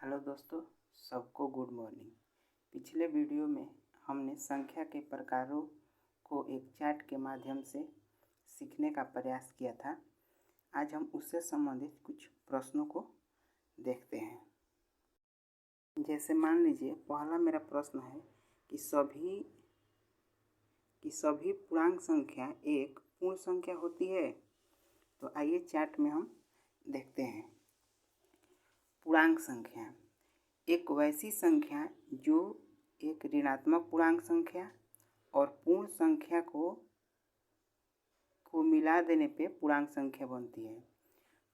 Hello दोस्तों, सबको good morning. पिछले वीडियो में हमने संख्या के प्रकारों को एक चार्ट के माध्यम से सीखने का प्रयास किया था। आज हम उससे संबंधित कुछ प्रश्नों को देखते हैं। जैसे मान लीजिए, पहला मेरा प्रश्न है कि सभी पूर्णांक संख्या एक पूर्ण संख्या होती है। तो आइए चार्ट में हम देखते हैं। पूर्णांक संख्या एक वैसी संख्या जो एक ऋणात्मक पूर्णांक संख्या और पूर्ण संख्या को मिला देने पे पूर्णांक संख्या बनती है।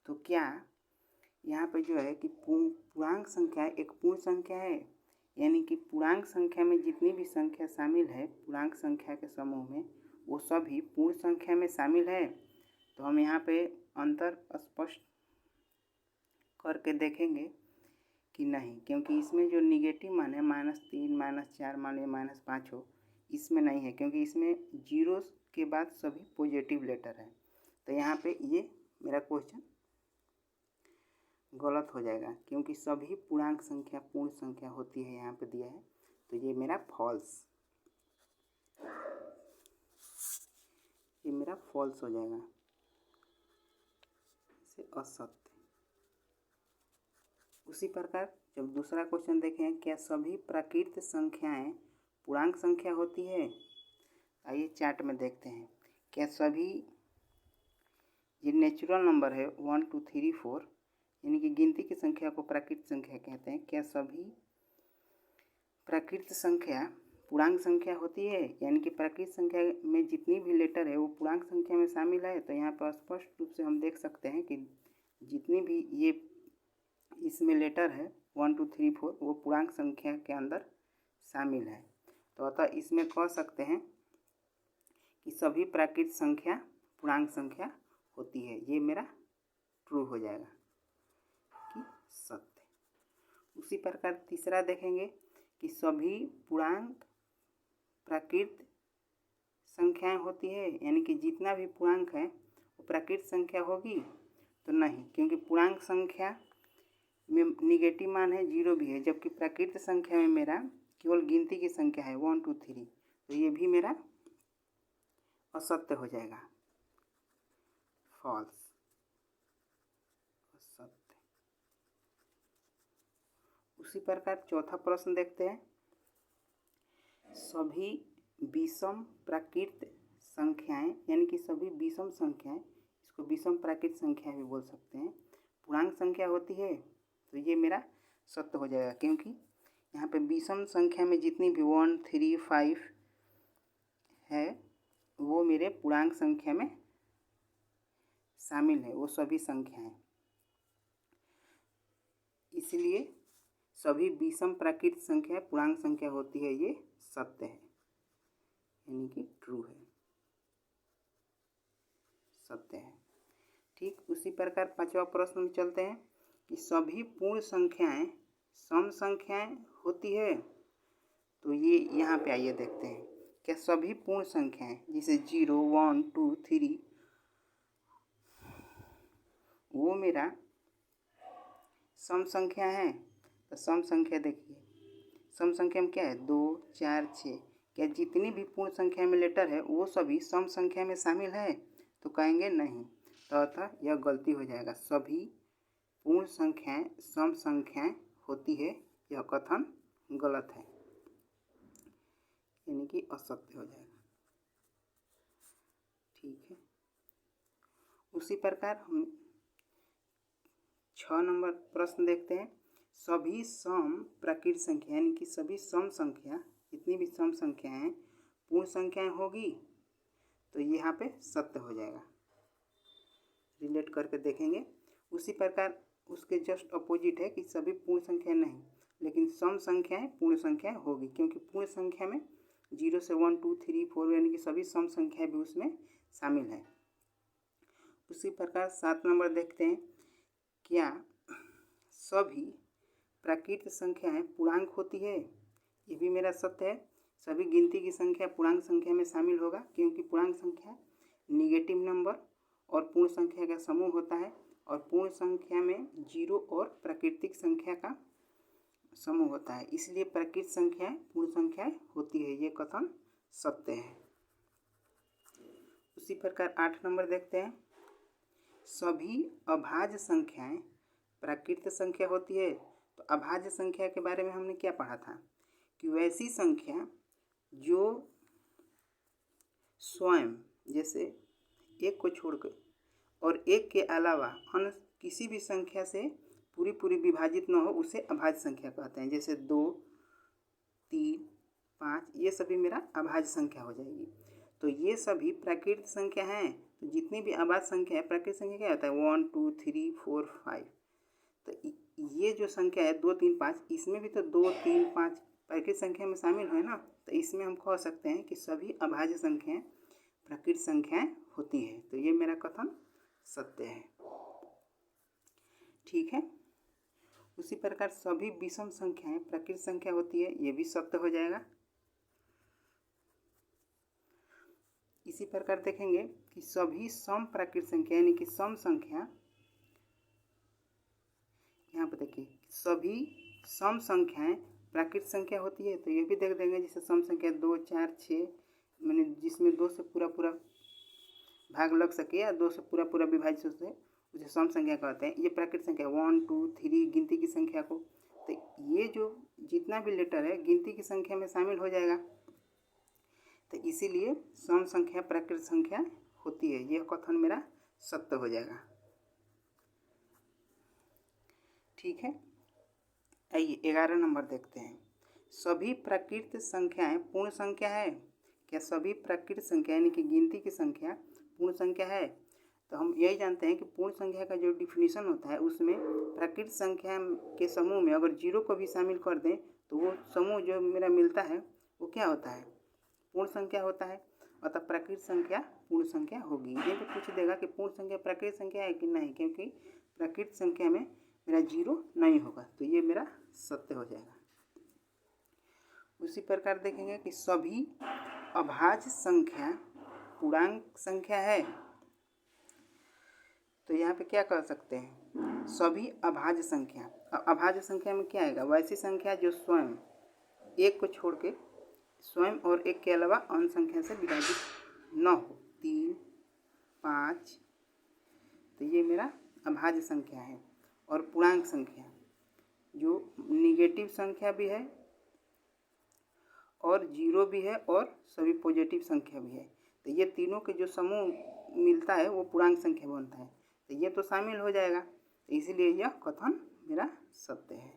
तो क्या यहाँ पे जो है कि पूर्णांक संख्या एक पूर्ण संख्या है, यानी कि पूर्णांक संख्या में जितनी भी संख्या शामिल है पूर्णांक संख्या के समूह में, वो सभी पूर्ण संख्या में शामिल है। तो हम यहाँ पे अंतर स्पष्ट करके देखेंगे कि नहीं, क्योंकि इसमें जो निगेटिव मान है -3, -4 मान या -5 हो, इसमें नहीं है, क्योंकि इसमें जीरो के बाद सभी पॉजिटिव लेटर है। तो यहाँ पे ये मेरा क्वेश्चन गलत हो जाएगा, क्योंकि सभी पूर्णांक संख्या पूर्ण संख्या होती है, यहाँ पे दिया है। तो ये मेरा फॉल्स हो जाएगा, इसे असत्य। उसी प्रकार जब दूसरा क्वेश्चन देखें, क्या सभी प्राकृत संख्याएं पूर्णांक संख्या होती है? आइए चार्ट में देखते हैं। क्या सभी ये नेचुरल नंबर है 1 2 3 4, यानी कि गिनती की संख्या को प्राकृत संख्या कहते हैं। क्या सभी प्राकृत संख्या पूर्णांक संख्या होती है? यानी कि प्राकृत संख्या में जितनी भी लेटर है वो पूर्णांक संख्या में शामिल है। तो यहाँ पर स्पष्ट रूप से हम देख सकते हैं कि जितनी भी ये इसमें लेटर है 1 2 3 4 वो पूर्णांक संख्या के अंदर शामिल है। तो अतः इसमें कह सकते हैं कि सभी प्राकृत संख्या पूर्णांक संख्या होती है। ये मेरा ट्रू हो जाएगा कि सत्य। उसी प्रकार तीसरा देखेंगे कि सभी पूर्णांक प्राकृत संख्याएं होती है, यानी कि जितना भी पूर्णांक है वो प्राकृत संख्या होगी। तो नहीं, क्योंकि पूर्णांक संख्या में निगेटिव मान है, जीरो भी है, जबकि प्राकृत संख्या में मेरा केवल गिनती की संख्या है 1 2 3। तो ये भी मेरा असत्य हो जाएगा, फॉल्स, असत्य। उसी प्रकार चौथा प्रश्न देखते हैं। सभी विषम प्राकृत संख्याएं, यानी कि सभी विषम संख्याएं, इसको विषम प्राकृत संख्या भी बोल सकते हैं, पूर्णांक संख्या होती है। तो ये मेरा सत्य हो जाएगा, क्योंकि यहाँ पे विषम संख्या में जितनी भी 1 3 5 है वो मेरे पूर्णांक संख्या में शामिल है, वो सभी संख्याएं। इसलिए सभी विषम प्राकृत संख्या पूर्णांक संख्या होती है, ये सत्य है, यानी कि ट्रू है, सत्य है। ठीक उसी प्रकार पांचवा प्रश्न में चलते हैं कि सभी पूर्ण संख्याएं सम संख्याएं होती है। तो ये यहाँ पे आइए देखते हैं। क्या सभी पूर्ण संख्याएं जैसे 0 1 2 3 वो मेरा सम संख्या है? तो सम संख्या देखिए, सम संख्या में क्या है 2 4 6। क्या जितनी भी पूर्ण संख्या में लेटर है वो सभी सम संख्या में शामिल है? तो कहेंगे नहीं। तो अतः यह गलती हो जाएगा, सभी पूर्ण संख्याएं सम संख्याएं होती है, यह कथन गलत है, यानी कि असत्य हो जाएगा। ठीक है। उसी प्रकार हम 6 नंबर प्रश्न देखते हैं। सभी सम प्राकृत संख्या, यानी कि सभी सम संख्या, जितनी भी सम संख्या हैं पूर्ण संख्याएं होगी। तो यहाँ पे सत्य हो जाएगा, रिलेट करके देखेंगे। उसी प्रकार उसके जस्ट अपोजिट है कि सभी पूर्ण संख्या नहीं, लेकिन सम संख्याएं पूर्ण संख्या होगी, क्योंकि पूर्ण संख्या में 0 से 1 2 3 4 यानी कि सभी सम संख्या भी उसमें शामिल है। उसी प्रकार 7 नंबर देखते हैं। क्या सभी प्राकृत संख्याएं पूर्णांक होती है? ये भी मेरा सत्य है। सभी गिनती की संख्या पूर्णांक संख्या में शामिल होगा, क्योंकि पूर्णांक संख्या निगेटिव नंबर और पूर्ण संख्या का समूह होता है, और पूर्ण संख्या में जीरो और प्राकृतिक संख्या का समूह होता है, इसलिए प्राकृत संख्याएं पूर्ण संख्याएं होती है। ये कथन सत्य है। उसी प्रकार 8 नंबर देखते हैं। सभी अभाज्य संख्याएं प्राकृत संख्या होती है। तो अभाज्य संख्या के बारे में हमने क्या पढ़ा था कि वैसी संख्या जो स्वयं, जैसे एक को छोड़कर और एक के अलावा अन्य किसी भी संख्या से पूरी विभाजित न हो, उसे अभाज्य संख्या कहते हैं। जैसे 2, 3, 5 ये सभी मेरा अभाज्य संख्या हो जाएगी। तो ये सभी प्राकृत संख्या हैं। तो जितनी भी अभाज्य संख्या है, प्राकृत संख्या क्या होता है 1, 2, 3, 4, 5। तो ये जो संख्या है 2, 3, 5, इसमें भी तो 2, 3, 5 प्राकृत संख्या में शामिल है ना। तो इसमें हम कह सकते हैं कि सभी अभाज्य संख्याएं प्राकृत संख्याएं होती है। तो ये मेरा कथन सत्य है। ठीक है। उसी प्रकार सभी विषम संख्याएं प्राकृत संख्या होती है, ये भी सत्य हो जाएगा। इसी प्रकार देखेंगे कि सभी सम प्राकृत संख्या यानी कि सम संख्या, यहाँ पर देखिए सभी सम संख्याएं प्राकृत संख्या होती है। तो ये भी देख देंगे, जैसे सम संख्या 2, 4, 6 मैंने जिसमें 2 से पूरा भाग लग सके या 2 से पूरा विभाजित हो सके, उसे सम संख्या कहते हैं। ये प्राकृत संख्या 1, 2, 3 गिनती की संख्या को, तो ये जो जितना भी लेटर है गिनती की संख्या में शामिल हो जाएगा। तो इसीलिए सम संख्या प्राकृत संख्या होती है। यह कथन मेरा सत्य हो जाएगा। ठीक है। आइए 11 नंबर देखते हैं। सभी प्राकृत संख्याएं पूर्ण संख्या है। क्या सभी प्राकृत संख्या यानी कि गिनती की संख्या पूर्ण संख्या है? तो हम यही जानते हैं कि पूर्ण संख्या का जो डिफिनीशन होता है उसमें प्राकृत संख्या के समूह में अगर 0 को भी शामिल कर दें तो वो समूह जो मेरा मिलता है वो क्या होता है, पूर्ण संख्या होता है। अतः प्राकृत संख्या पूर्ण संख्या होगी। यहीं पे पूछ देगा कि पूर्ण संख्या प्राकृत संख्या है कि नहीं, क्योंकि प्राकृत संख्या में मेरा 0 नहीं होगा। तो ये मेरा सत्य हो जाएगा। उसी प्रकार देखेंगे कि सभी अभाज्य संख्या पूर्णांक संख्या है। तो यहाँ पे क्या कर सकते हैं, सभी अभाज्य संख्या। अभाज्य संख्या में क्या आएगा, वैसी संख्या जो स्वयं एक को छोड़ के स्वयं और एक के अलावा अन्य संख्या से विभाजित न हो। 3, 5 तो ये मेरा अभाज्य संख्या है। और पूर्णांक संख्या जो निगेटिव संख्या भी है और 0 भी है और सभी पॉजिटिव संख्या भी है। तो ये तीनों के जो समूह मिलता है वो पूर्णांक संख्या बनता है। तो ये तो शामिल हो जाएगा। तो इसीलिए यह कथन मेरा सत्य है।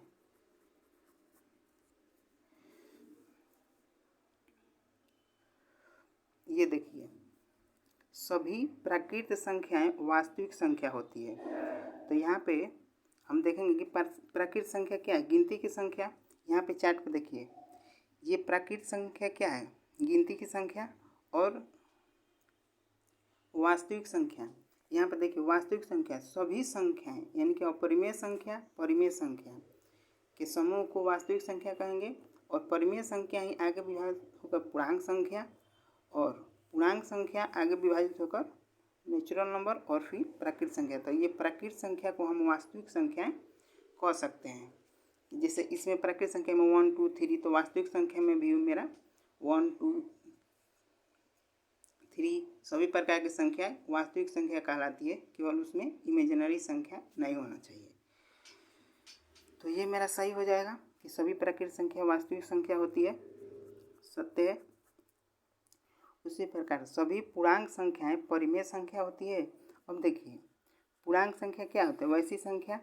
ये देखिए सभी प्राकृत संख्याएं वास्तविक संख्या होती है। तो यहाँ पे हम देखेंगे कि प्राकृत संख्या क्या है, गिनती की संख्या। यहाँ पे चार्ट पे देखिए ये प्राकृत संख्या क्या है, गिनती की संख्या और वास्तविक संख्या। यहाँ पे देखिए वास्तविक संख्या सभी संख्याएं यानी कि अपरिमेय संख्या परिमेय संख्या के समूह को वास्तविक संख्या कहेंगे। और परिमेय संख्या ही आगे विभाजित होकर पूर्णांक संख्या और पूर्णांक संख्या आगे विभाजित होकर नेचुरल नंबर और फिर प्राकृत संख्या। तो ये प्राकृत संख्या को हम वास्तविक संख्याएं कह सकते हैं। जैसे इसमें प्राकृत संख्या में 1, 2, 3, तो वास्तविक संख्या में भी मेरा 1, 2, 3 सभी प्रकार की संख्या वास्तविक संख्या कहलाती है। केवल उसमें इमेजिनरी संख्या नहीं होना चाहिए। तो ये मेरा सही हो जाएगा कि सभी प्राकृत संख्या वास्तविक संख्या होती है, सत्य है। उसी प्रकार सभी पूर्णांक संख्याएं परिमेय संख्या होती है। अब देखिए पूर्णांक संख्या क्या होता है, वैसी संख्या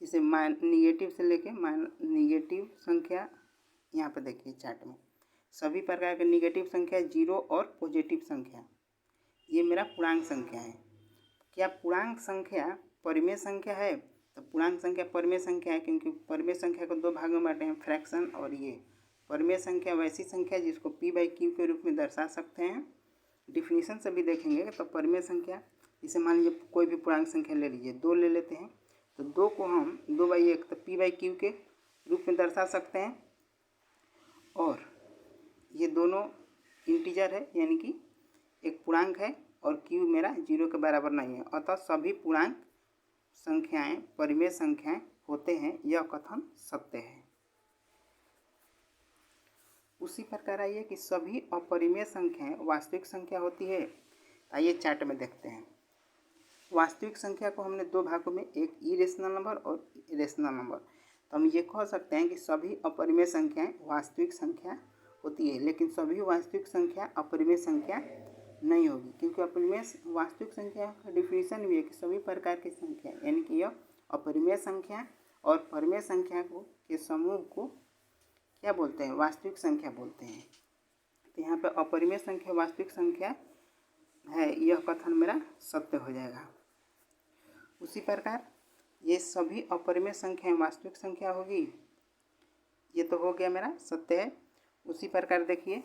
जैसे निगेटिव से लेके निगेटिव संख्या। यहाँ पर देखिए चार्ट में सभी प्रकार के निगेटिव संख्या 0 और पॉजिटिव संख्या, ये मेरा पूर्णांक संख्या है। क्या पूर्णांक संख्या परिमेय संख्या है? तो पूर्णांक संख्या परिमेय संख्या है, क्योंकि परिमेय संख्या को 2 भागों में बांटे हैं, फ्रैक्शन और ये। परिमेय संख्या वैसी संख्या जिसको p/q के रूप में दर्शा सकते हैं। डिफिनीशन से भी देखेंगे तो परिमेय संख्या, जैसे मान लीजिए कोई भी पूर्णांक संख्या ले लीजिए, 2 ले लेते हैं तो 2 को हम 2/1 तो p/q के रूप में दर्शा सकते हैं। और ये दोनों इंटीजर है यानी कि एक पूर्णांक है और q मेरा 0 के बराबर नहीं है। अतः सभी पूर्णांक संख्याएं परिमेय संख्याएं होते हैं यह कथन सत्य है। उसी प्रकार आइए कि सभी अपरिमेय संख्याएं वास्तविक संख्या होती है। आइए चार्ट में देखते हैं। वास्तविक संख्या को हमने दो भागों में, एक इरेशनल नंबर और रेशनल नंबर, तो हम ये कह सकते हैं कि सभी अपरिमेय संख्याएं वास्तविक संख्या होती है, लेकिन सभी वास्तविक संख्या अपरिमेय संख्या नहीं होगी, क्योंकि अपरिमेय वास्तविक संख्या का डिफिनीशन भी है कि सभी प्रकार की संख्या, यानी कि यह अपरिमेय संख्या और परिमेय संख्या को के समूह को क्या बोलते हैं, वास्तविक संख्या बोलते हैं। तो यहाँ पे अपरिमेय संख्या वास्तविक संख्या है, यह कथन मेरा सत्य हो जाएगा। उसी प्रकार ये सभी अपरिमेय संख्याएं वास्तविक संख्या होगी, ये तो हो गया मेरा सत्य है। उसी प्रकार देखिए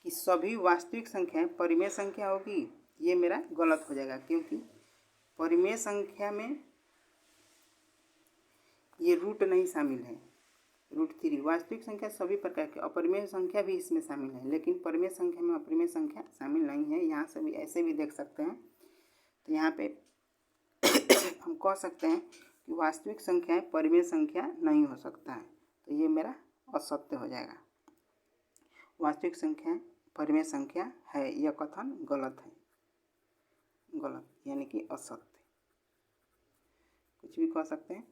कि सभी वास्तविक संख्याएं परिमेय संख्या होगी, ये मेरा गलत हो जाएगा, क्योंकि परिमेय संख्या में ये रूट नहीं शामिल है, √3। वास्तविक संख्या सभी प्रकार के, अपरिमेय संख्या भी इसमें शामिल है, लेकिन परिमेय संख्या में अपरिमेय संख्या शामिल नहीं है। यहाँ से भी ऐसे भी देख सकते हैं। तो यहाँ पे हम कह सकते हैं कि वास्तविक संख्याएं परिमेय संख्या नहीं हो सकता है, तो ये मेरा असत्य हो जाएगा। वास्तविक संख्याएं परिमेय संख्या है, यह कथन गलत है, गलत यानी कि असत्य, कुछ भी कह सकते हैं।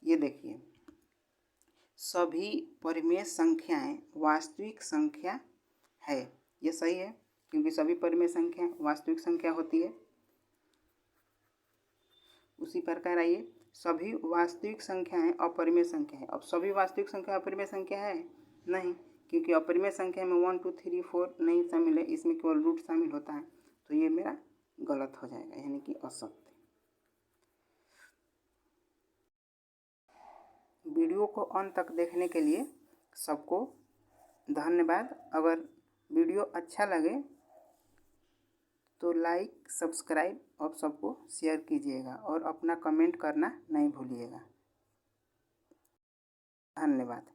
ये देखिए सभी परिमेय संख्याएं वास्तविक संख्या है, ये सही है, क्योंकि सभी परिमेय संख्या वास्तविक संख्या होती है। उसी प्रकार आइए सभी वास्तविक संख्याएं अपरिमेय संख्या है। अब सभी वास्तविक संख्या अपरिमेय संख्या है नहीं, क्योंकि अपरिमेय संख्या में 1 2 3 4 नहीं शामिल है, इसमें केवल रूट शामिल होता है, तो ये मेरा गलत हो जाएगा, यानी कि असत्य। वीडियो को अंत तक देखने के लिए सबको धन्यवाद। अगर वीडियो अच्छा लगे तो लाइक, सब्सक्राइब और सबको शेयर कीजिएगा और अपना कमेंट करना नहीं भूलिएगा। धन्यवाद।